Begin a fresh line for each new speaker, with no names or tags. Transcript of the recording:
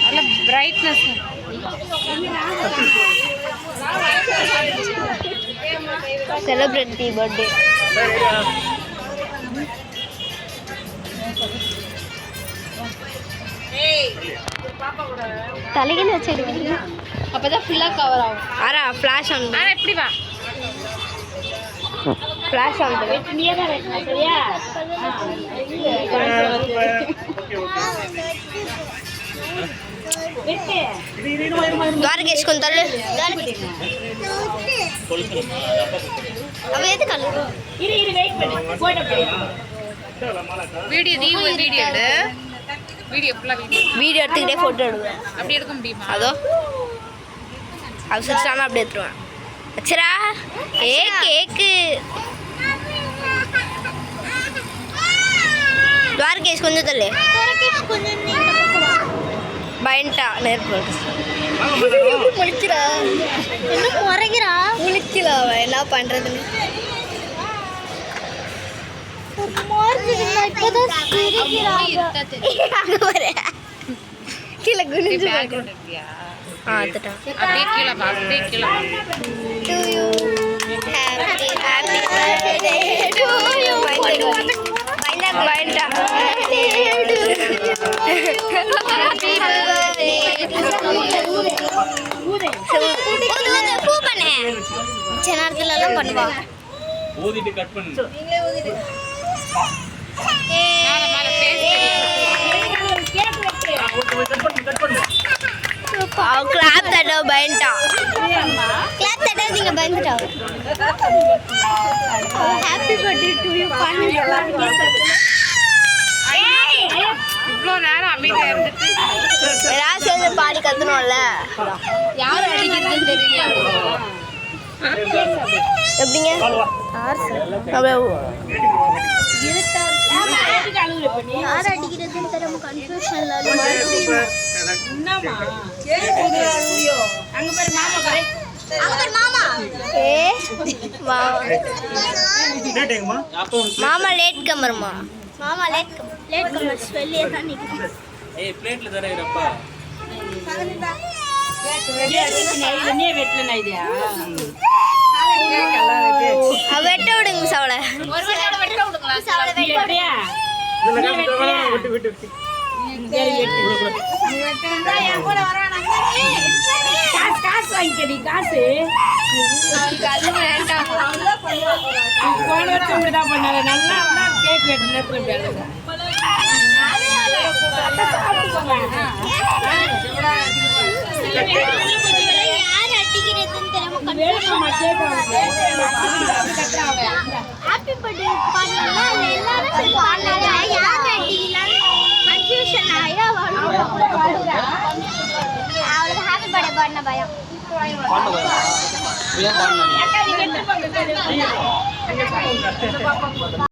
நல்ல brightness.
Celebrate தி birthday. தலையில வச்சிருக்கீங்க அப்பதான் ஃபுல்லா கவர் ஆகும். ஆரா ஃபிளாஷ் ஆன்.
ஆனா இப்படி வா.
ஃபிளாஷ் ஆன் பண்ணு.
நீயே தான் வெட்டணும் சரியா? வெட்டு.
துவாரகேஷ் கொண்டல்ல. அவ எது கல்லு?
இரு வெயிட் பண்ணு. போட்டோ வீடியோ வீடியோ எடு. வீடியோ ஃபுல்லா
வீடியோ எடுத்துக்கிட்டே போட்டோ எடுவேன்.
அப்படி எடுக்க முடியுமா?
அதோ அவசரமா அப்படியே எடுத்துருவேன். அச்சரா கேக்கு துவாரகேஷ் கொஞ்சம் தள்ளு. பயன்டா நெருப்பு முழிக்கிறா. என்ன முறைகிறா? முழிக்கிறா அவ என்ன பண்றதுன்னு. கீழே குனிஞ்சு
அப்படியே கீழே பா. அப்படியே கீழே
to you happy birthday to you பயண்டா happy birthday பூ பண்ணே மிச்ச நேரத்துல எல்லாம் பண்ணுவா.
ஊதிட்டு கட் பண்ணு.
மேல மேல
கிளாப் தட்டோ பயன்டா. கிளாப் தட்டாதீங்க பயந்துட்டா. ஹாப்பி பர்த்டே டு யூ பண்ணு.
இவ்வளோ நேரம் அமைதியா இருந்துட்டு
ஏதாவது சேர்ந்து பாடி கத்தணும்ல.
யார் அடிக்கிறதுன்னு தெரியாது.
எப்படிங்க யார் அடிக்கிறதுன்னு தெரியாம கன்ஃபியூஷன்ல மாமா லேட் கமர்மா. மாமா லேட் கமர் வெளியே தான் நிக்குது.
ஏய் பிளேட்ல தரேறப்பா.
வெட்ட விடுங்க சவளை.
காசு வாங்கிக்கடி காசு. போன வருஷம் இப்படிதான் பண்ணாரு. நல்லா கேக் வெட்டினது.
ஹாப்பி பர்த்டே பண்ணல எல்லாரும் சேர்ந்து பண்ணாங்க. யார் அடிக்கலாம் கன்ஃபியூஷன் ஆயா அவளுக்கு ஹாப்பி பர்த்டே பண்ண பயம்.
பண்ணு.